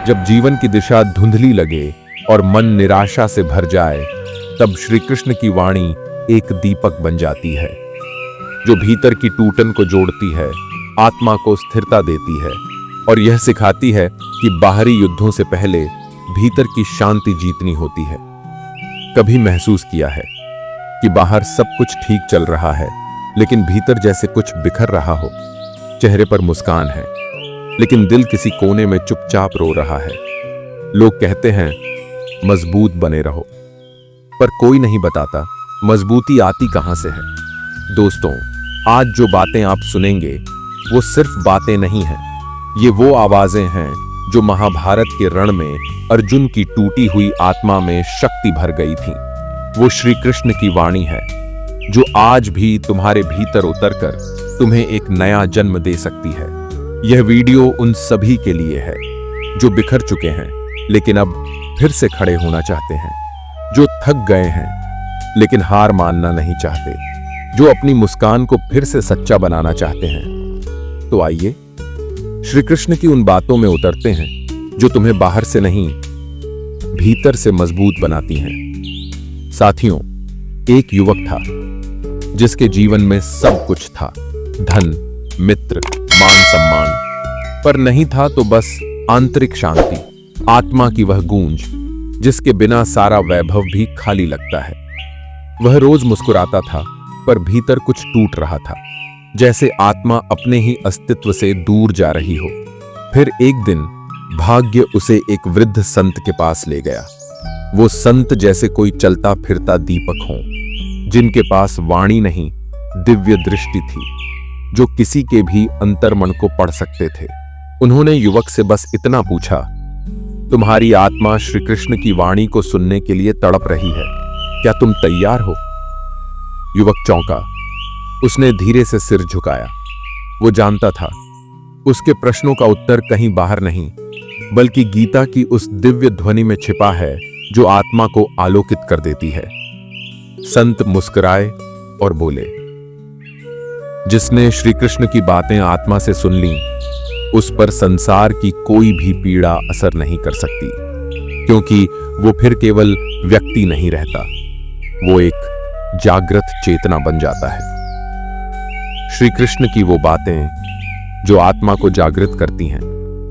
जब जीवन की दिशा धुंधली लगे और मन निराशा से भर जाए, तब श्री कृष्ण की वाणी एक दीपक बन जाती है, जो भीतर की टूटन को जोड़ती है, आत्मा को स्थिरता देती है और यह सिखाती है कि बाहरी युद्धों से पहले भीतर की शांति जीतनी होती है। कभी महसूस किया है कि बाहर सब कुछ ठीक चल रहा है, लेकिन भीतर जैसे कुछ बिखर रहा हो। चेहरे पर मुस्कान है, लेकिन दिल किसी कोने में चुपचाप रो रहा है। लोग कहते हैं मजबूत बने रहो, पर कोई नहीं बताता मजबूती आती कहां से है। दोस्तों, आज जो बातें आप सुनेंगे वो सिर्फ बातें नहीं हैं, ये वो आवाजें हैं जो महाभारत के रण में अर्जुन की टूटी हुई आत्मा में शक्ति भर गई थी। वो श्री कृष्ण की वाणी है जो आज भी तुम्हारे भीतर उतरकर तुम्हें एक नया जन्म दे सकती है। यह वीडियो उन सभी के लिए है जो बिखर चुके हैं लेकिन अब फिर से खड़े होना चाहते हैं, जो थक गए हैं लेकिन हार मानना नहीं चाहते, जो अपनी मुस्कान को फिर से सच्चा बनाना चाहते हैं। तो आइए श्री कृष्ण की उन बातों में उतरते हैं जो तुम्हें बाहर से नहीं, भीतर से मजबूत बनाती हैं। साथियों, एक युवक था जिसके जीवन में सब कुछ था, धन, मित्र, मान सम्मान, पर नहीं था तो बस आंतरिक शांति, आत्मा की वह गूंज जिसके बिना सारा वैभव भी खाली लगता है। वह रोज मुस्कुराता था, पर भीतर कुछ टूट रहा था, जैसे आत्मा अपने ही अस्तित्व से दूर जा रही हो। फिर एक दिन भाग्य उसे एक वृद्ध संत के पास ले गया। वो संत जैसे कोई चलता फिरता दीपक हो, जिनके पास वाणी नहीं, दिव्य दृष्टि थी, जो किसी के भी अंतर्मन को पढ़ सकते थे। उन्होंने युवक से बस इतना पूछा, तुम्हारी आत्मा श्री कृष्ण की वाणी को सुनने के लिए तड़प रही है, क्या तुम तैयार हो? युवक चौंका। उसने धीरे से सिर झुकाया। वो जानता था उसके प्रश्नों का उत्तर कहीं बाहर नहीं, बल्कि गीता की उस दिव्य ध्वनि में छिपा है जो आत्मा को आलोकित कर देती है। संत मुस्कुराए और बोले, जिसने श्री कृष्ण की बातें आत्मा से सुन ली, उस पर संसार की कोई भी पीड़ा असर नहीं कर सकती, क्योंकि वो फिर केवल व्यक्ति नहीं रहता, वो एक जागृत चेतना बन जाता है। श्री कृष्ण की वो बातें जो आत्मा को जागृत करती हैं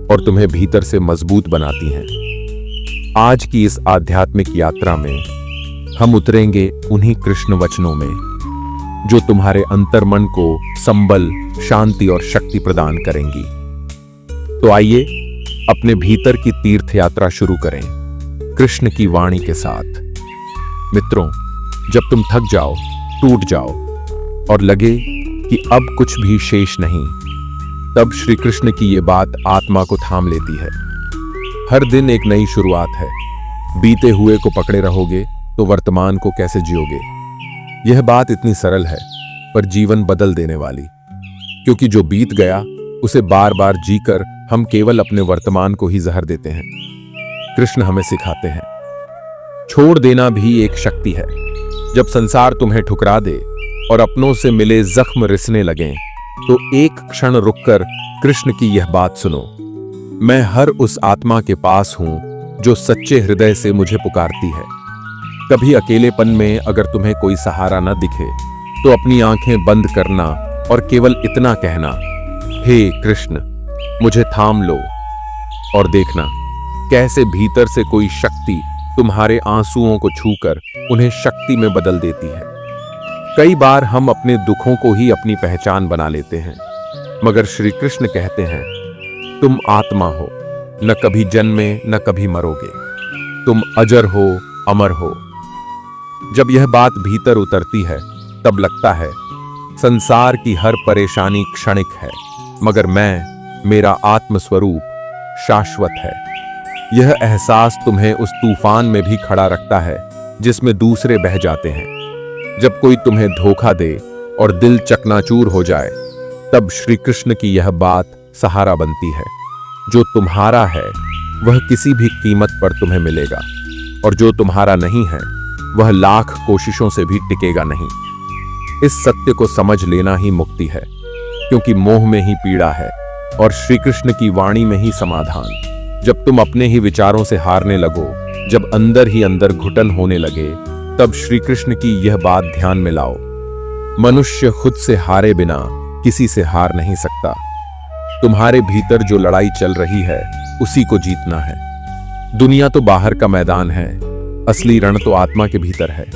और तुम्हें भीतर से मजबूत बनाती हैं। आज की इस आध्यात्मिक यात्रा में हम उतरेंगे उन्हीं कृष्ण वचनों में जो तुम्हारे अंतर्मन को संबल, शांति और शक्ति प्रदान करेंगी। तो आइए अपने भीतर की तीर्थ यात्रा शुरू करें कृष्ण की वाणी के साथ। मित्रों, जब तुम थक जाओ, टूट जाओ और लगे कि अब कुछ भी शेष नहीं, तब श्री कृष्ण की ये बात आत्मा को थाम लेती है। हर दिन एक नई शुरुआत है। बीते हुए को पकड़े रहोगे तो वर्तमान को कैसे जियोगे? यह बात इतनी सरल है, पर जीवन बदल देने वाली, क्योंकि जो बीत गया उसे बार बार जीकर हम केवल अपने वर्तमान को ही जहर देते हैं। कृष्ण हमें सिखाते हैं, छोड़ देना भी एक शक्ति है। जब संसार तुम्हें ठुकरा दे और अपनों से मिले जख्म रिसने लगें, तो एक क्षण रुककर कृष्ण की यह बात सुनो, मैं हर उस आत्मा के पास हूं जो सच्चे हृदय से मुझे पुकारती है। कभी अकेलेपन में अगर तुम्हें कोई सहारा न दिखे, तो अपनी आंखें बंद करना और केवल इतना कहना, हे कृष्ण, मुझे थाम लो, और देखना कैसे भीतर से कोई शक्ति तुम्हारे आंसुओं को छूकर उन्हें शक्ति में बदल देती है। कई बार हम अपने दुखों को ही अपनी पहचान बना लेते हैं, मगर श्री कृष्ण कहते हैं, तुम आत्मा हो, न कभी जन्मे न कभी मरोगे, तुम अजर हो, अमर हो। जब यह बात भीतर उतरती है, तब लगता है संसार की हर परेशानी क्षणिक है, मगर मेरा आत्मस्वरूप शाश्वत है। यह एहसास तुम्हें उस तूफान में भी खड़ा रखता है जिसमें दूसरे बह जाते हैं। जब कोई तुम्हें धोखा दे और दिल चकनाचूर हो जाए, तब श्री कृष्ण की यह बात सहारा बनती है। जो तुम्हारा है वह किसी भी कीमत पर तुम्हें मिलेगा, और जो तुम्हारा नहीं है वह लाख कोशिशों से भी टिकेगा नहीं। इस सत्य को समझ लेना ही मुक्ति है, क्योंकि मोह में ही पीड़ा है और श्री कृष्ण की वाणी में ही समाधान। जब तुम अपने ही विचारों से हारने लगो, जब अंदर ही अंदर घुटन होने लगे, तब श्री कृष्ण की यह बात ध्यान में लाओ। मनुष्य खुद से हारे बिना किसी से हार नहीं सकता। तुम्हारे भीतर जो लड़ाई चल रही है उसी को जीतना है। दुनिया तो बाहर का मैदान है, असली रण तो आत्मा के भीतर है।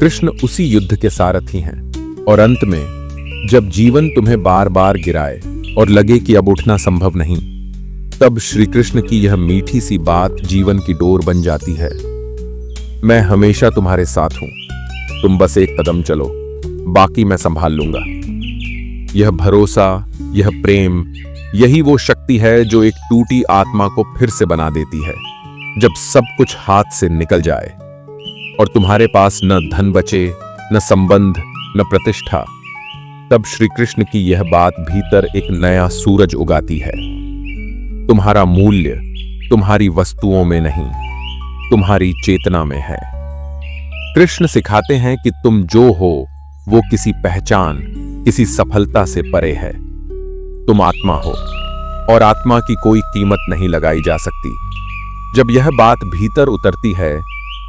कृष्ण उसी युद्ध के सारथी हैं और अंत में जब जीवन तुम्हें बार बार गिराए और लगे कि अब उठना संभव नहीं, तब श्री कृष्ण की यह मीठी सी बात जीवन की डोर बन जाती है। मैं हमेशा तुम्हारे साथ हूं, तुम बस एक कदम चलो, बाकी मैं संभाल लूंगा। यह भरोसा, यह प्रेम, यही वो शक्ति है जो एक टूटी आत्मा को फिर से बना देती है। जब सब कुछ हाथ से निकल जाए और तुम्हारे पास न धन बचे, न संबंध, न प्रतिष्ठा, तब श्री कृष्ण की यह बात भीतर एक नया सूरज उगाती है। तुम्हारा मूल्य तुम्हारी वस्तुओं में नहीं, तुम्हारी चेतना में है। कृष्ण सिखाते हैं कि तुम जो हो वो किसी पहचान, किसी सफलता से परे है। तुम आत्मा हो और आत्मा की कोई कीमत नहीं लगाई जा सकती। जब यह बात भीतर उतरती है,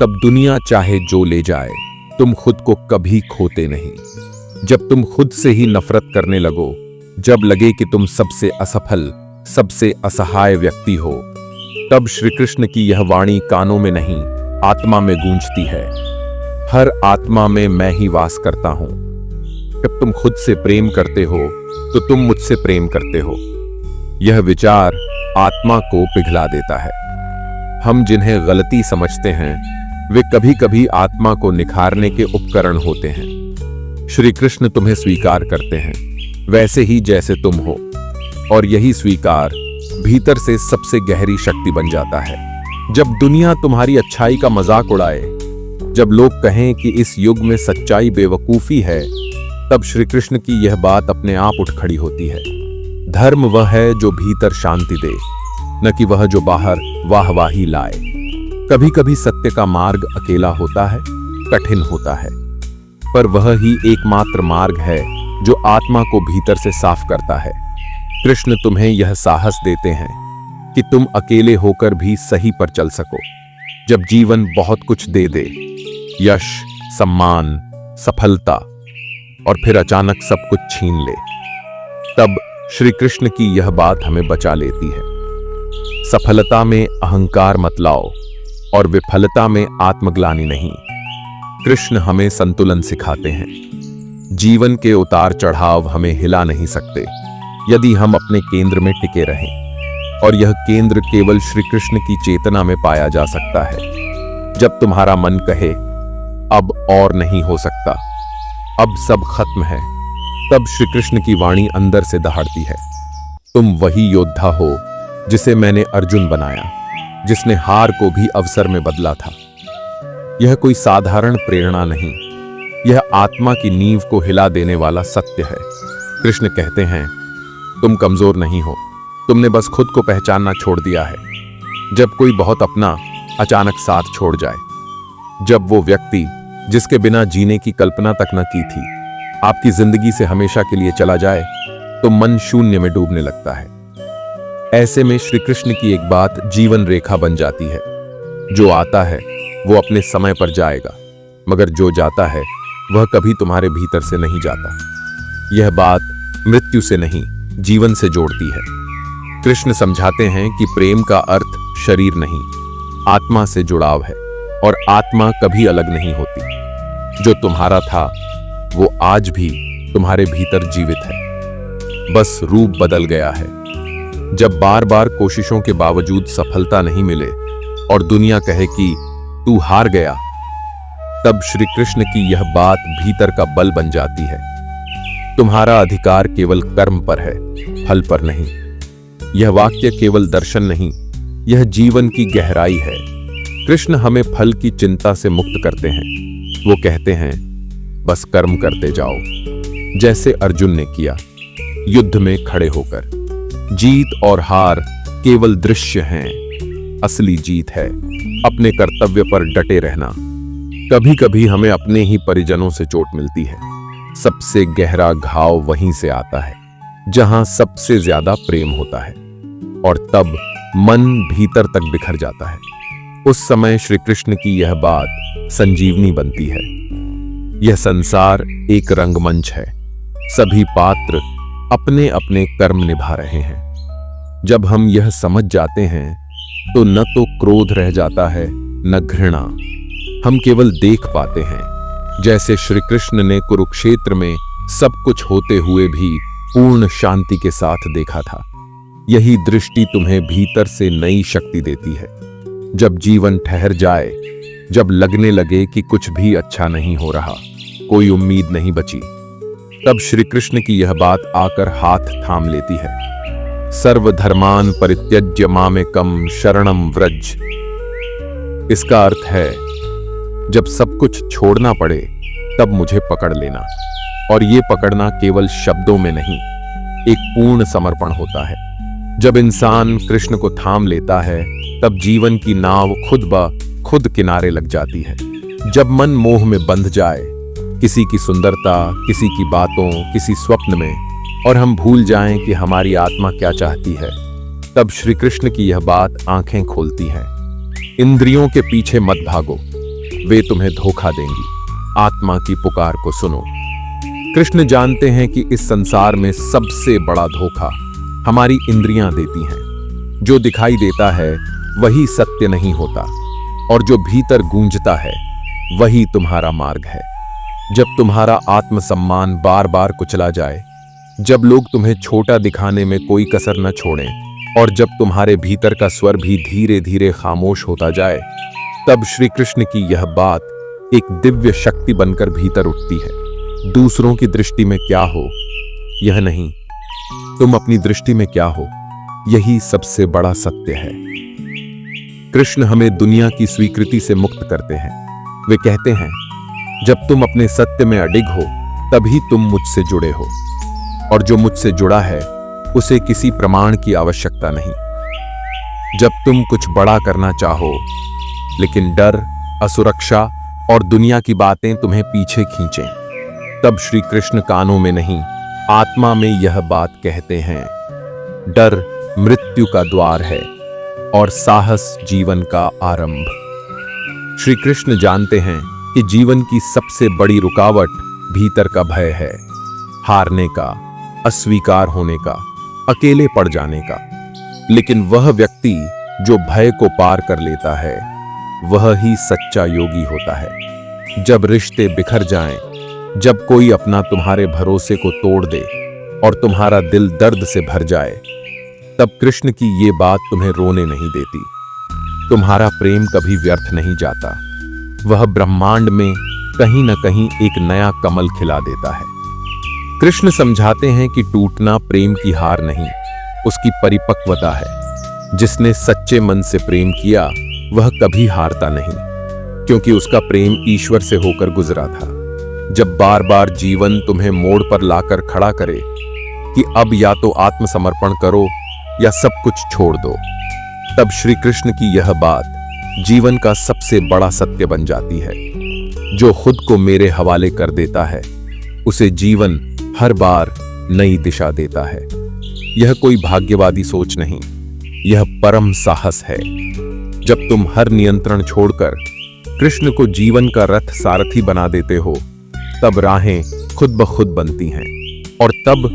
तब दुनिया चाहे जो ले जाए, तुम खुद को कभी खोते नहीं। जब तुम खुद से ही नफरत करने लगो, जब लगे कि तुम सबसे असफल, सबसे असहाय व्यक्ति हो, तब श्री कृष्ण की यह वाणी कानों में नहीं, आत्मा में गूंजती है। हर आत्मा में मैं ही वास करता हूं। जब तुम खुद से प्रेम करते हो तो तुम मुझसे प्रेम करते हो। यह विचार आत्मा को पिघला देता है। हम जिन्हें गलती समझते हैं वे कभी कभी आत्मा को निखारने के उपकरण होते हैं। श्री कृष्ण तुम्हें स्वीकार करते हैं वैसे ही जैसे तुम हो, और यही स्वीकार भीतर से सबसे गहरी शक्ति बन जाता है। जब दुनिया तुम्हारी अच्छाई का मजाक उड़ाए, जब लोग कहें कि इस युग में सच्चाई बेवकूफी है, तब श्री कृष्ण की यह बात अपने आप उठ खड़ी होती है। धर्म वह है जो भीतर शांति दे, न कि वह जो बाहर वाहवाही लाए। कभी कभी सत्य का मार्ग अकेला होता है, कठिन होता है, पर वह ही एकमात्र मार्ग है जो आत्मा को भीतर से साफ करता है। कृष्ण तुम्हें यह साहस देते हैं कि तुम अकेले होकर भी सही पर चल सको। जब जीवन बहुत कुछ दे दे, यश, सम्मान, सफलता, और फिर अचानक सब कुछ छीन ले, तब श्री कृष्ण की यह बात हमें बचा लेती है। सफलता में अहंकार मत लाओ और विफलता में आत्मग्लानि नहीं। कृष्ण हमें संतुलन सिखाते हैं। जीवन के उतार चढ़ाव हमें हिला नहीं सकते यदि हम अपने केंद्र में टिके रहें, और यह केंद्र केवल श्री कृष्ण की चेतना में पाया जा सकता है। जब तुम्हारा मन कहे अब और नहीं हो सकता, अब सब खत्म है, तब श्री कृष्ण की वाणी अंदर से दहाड़ती है, तुम वही योद्धा हो जिसे मैंने अर्जुन बनाया, जिसने हार को भी अवसर में बदला था। यह कोई साधारण प्रेरणा नहीं, यह आत्मा की नींव को हिला देने वाला सत्य है। कृष्ण कहते हैं, तुम कमजोर नहीं हो, तुमने बस खुद को पहचानना छोड़ दिया है। जब कोई बहुत अपना अचानक साथ छोड़ जाए, जब वो व्यक्ति जिसके बिना जीने की कल्पना तक न की थी आपकी जिंदगी से हमेशा के लिए चला जाए, तो मन शून्य में डूबने लगता है। ऐसे में श्री कृष्ण की एक बात जीवन रेखा बन जाती है, जो आता है वो अपने समय पर जाएगा, मगर जो जाता है वह कभी तुम्हारे भीतर से नहीं जाता। यह बात मृत्यु से नहीं, जीवन से जोड़ती है। कृष्ण समझाते हैं कि प्रेम का अर्थ शरीर नहीं, आत्मा से जुड़ाव है, और आत्मा कभी अलग नहीं होती। जो तुम्हारा था वो आज भी तुम्हारे भीतर जीवित है, बस रूप बदल गया है। जब बार बार कोशिशों के बावजूद सफलता नहीं मिले और दुनिया कहे कि तू हार गया, तब श्री कृष्ण की यह बात भीतर का बल बन जाती है। तुम्हारा अधिकार केवल कर्म पर है, फल पर नहीं। यह वाक्य केवल दर्शन नहीं, यह जीवन की गहराई है। कृष्ण हमें फल की चिंता से मुक्त करते हैं। वो कहते हैं, बस कर्म करते जाओ, जैसे अर्जुन ने किया, युद्ध में खड़े होकर। जीत और हार केवल दृश्य हैं, असली जीत है अपने कर्तव्य पर डटे रहना। कभी कभी हमें अपने ही परिजनों से चोट मिलती है, सबसे गहरा घाव वहीं से आता है। जहां सबसे ज्यादा प्रेम होता है, और तब मन भीतर तक बिखर जाता है। उस समय श्री कृष्ण की यह बात संजीवनी बनती है। यह संसार एक रंगमंच है, सभी पात्र अपने अपने कर्म निभा रहे हैं। जब हम यह समझ जाते हैं तो न तो क्रोध रह जाता है न घृणा, हम केवल देख पाते हैं जैसे श्री कृष्ण ने कुरुक्षेत्र में सब कुछ होते हुए भी पूर्ण शांति के साथ देखा था। यही दृष्टि तुम्हें भीतर से नई शक्ति देती है। जब जीवन ठहर जाए, जब लगने लगे कि कुछ भी अच्छा नहीं हो रहा, कोई उम्मीद नहीं बची, तब श्री कृष्ण की यह बात आकर हाथ थाम लेती है। सर्वधर्मान परित्यज्य मामेकम शरणम व्रज। इसका अर्थ है, जब सब कुछ छोड़ना पड़े तब मुझे पकड़ लेना। और ये पकड़ना केवल शब्दों में नहीं, एक पूर्ण समर्पण होता है। जब इंसान कृष्ण को थाम लेता है तब जीवन की नाव खुद ब खुद किनारे लग जाती है। जब मन मोह में बंध जाए, किसी की सुंदरता, किसी की बातों, किसी स्वप्न में, और हम भूल जाएं कि हमारी आत्मा क्या चाहती है, तब श्री कृष्ण की यह बात आंखें खोलती है। इंद्रियों के पीछे मत भागो, वे तुम्हें धोखा देंगी। आत्मा की पुकार को सुनो। कृष्ण जानते हैं कि इस संसार में सबसे बड़ा धोखा हमारी इंद्रियां देती हैं। जो दिखाई देता है वही सत्य नहीं होता, और जो भीतर गूंजता है वही तुम्हारा मार्ग है। जब तुम्हारा आत्मसम्मान बार बार कुचला जाए, जब लोग तुम्हें छोटा दिखाने में कोई कसर न छोड़ें, और जब तुम्हारे भीतर का स्वर भी धीरे धीरे खामोश होता जाए, तब श्री कृष्ण की यह बात एक दिव्य शक्ति बनकर भीतर उठती है। दूसरों की दृष्टि में क्या हो यह नहीं, तुम अपनी दृष्टि में क्या हो, यही सबसे बड़ा सत्य है। कृष्ण हमें दुनिया की स्वीकृति से मुक्त करते हैं। वे कहते हैं, जब तुम अपने सत्य में अडिग हो तभी तुम मुझसे जुड़े हो, और जो मुझसे जुड़ा है उसे किसी प्रमाण की आवश्यकता नहीं। जब तुम कुछ बड़ा करना चाहो लेकिन डर, असुरक्षा और दुनिया की बातें तुम्हें पीछे खींचें, तब श्री कृष्ण कानों में नहीं, आत्मा में यह बात कहते हैं, डर मृत्यु का द्वार है और साहस जीवन का आरंभ। श्री कृष्ण जानते हैं कि जीवन की सबसे बड़ी रुकावट भीतर का भय है, हारने का, अस्वीकार होने का, अकेले पड़ जाने का। लेकिन वह व्यक्ति जो भय को पार कर लेता है, वह ही सच्चा योगी होता है। जब रिश्ते बिखर जाएं, जब कोई अपना तुम्हारे भरोसे को तोड़ दे और तुम्हारा दिल दर्द से भर जाए, तब कृष्ण की ये बात तुम्हें रोने नहीं देती। तुम्हारा प्रेम कभी व्यर्थ नहीं जाता, वह ब्रह्मांड में कहीं न कहीं एक नया कमल खिला देता है। कृष्ण समझाते हैं कि टूटना प्रेम की हार नहीं, उसकी परिपक्वता है। जिसने सच्चे मन से प्रेम किया वह कभी हारता नहीं, क्योंकि उसका प्रेम ईश्वर से होकर गुजरा था। जब बार बार जीवन तुम्हें मोड़ पर लाकर खड़ा करे कि अब या तो आत्मसमर्पण करो या सब कुछ छोड़ दो, तब श्री कृष्ण की यह बात जीवन का सबसे बड़ा सत्य बन जाती है। जो खुद को मेरे हवाले कर देता है, उसे जीवन हर बार नई दिशा देता है। यह कोई भाग्यवादी सोच नहीं, यह परम साहस है। जब तुम हर नियंत्रण छोड़कर कृष्ण को जीवन का रथ सारथी बना देते हो, तब राहें खुद ब खुद बनती हैं। और तब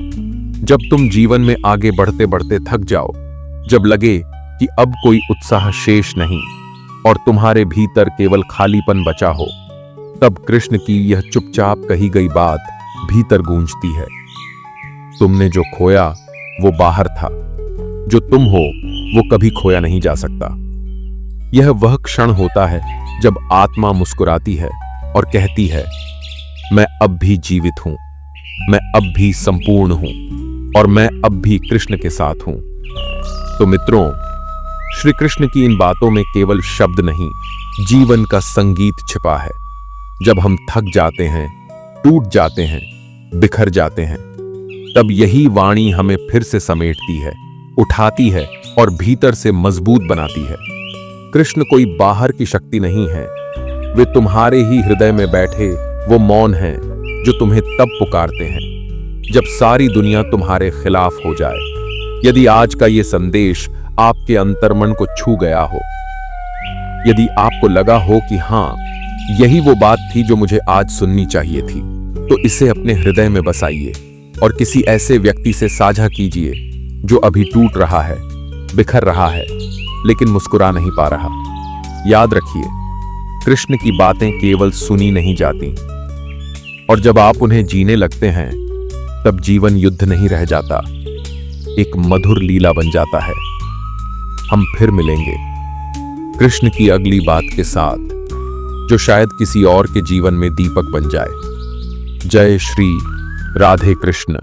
जब तुम जीवन में आगे बढ़ते बढ़ते थक जाओ, जब लगे कि अब कोई उत्साह शेष नहीं और तुम्हारे भीतर केवल खालीपन बचा हो, तब कृष्ण की यह चुपचाप कही गई बात भीतर गूंजती है, तुमने जो खोया वो बाहर था, जो तुम हो वो कभी खोया नहीं जा सकता। यह वह क्षण होता है जब आत्मा मुस्कुराती है और कहती है, मैं अब भी जीवित हूं, मैं अब भी संपूर्ण हूं, और मैं अब भी कृष्ण के साथ हूं। तो मित्रों, श्री कृष्ण की इन बातों में केवल शब्द नहीं, जीवन का संगीत छिपा है। जब हम थक जाते हैं, टूट जाते हैं, बिखर जाते हैं, तब यही वाणी हमें फिर से समेटती है, उठाती है और भीतर से मजबूत बनाती है। कृष्ण कोई बाहर की शक्ति नहीं है, वे तुम्हारे ही हृदय में बैठे वो मौन हैं जो तुम्हें तब पुकारते हैं जब सारी दुनिया तुम्हारे खिलाफ हो जाए। यदि आज का ये संदेश आपके अंतर्मन को छू गया हो, यदि आपको लगा हो कि हाँ, यही वो बात थी जो मुझे आज सुननी चाहिए थी, तो इसे अपने हृदय में बसाइए और किसी ऐसे व्यक्ति से साझा कीजिए जो अभी टूट रहा है, बिखर रहा है, लेकिन मुस्कुरा नहीं पा रहा। याद रखिए, कृष्ण की बातें केवल सुनी नहीं जाती, और जब आप उन्हें जीने लगते हैं, तब जीवन युद्ध नहीं रह जाता, एक मधुर लीला बन जाता है। हम फिर मिलेंगे कृष्ण की अगली बात के साथ, जो शायद किसी और के जीवन में दीपक बन जाए। जय श्री राधे कृष्ण।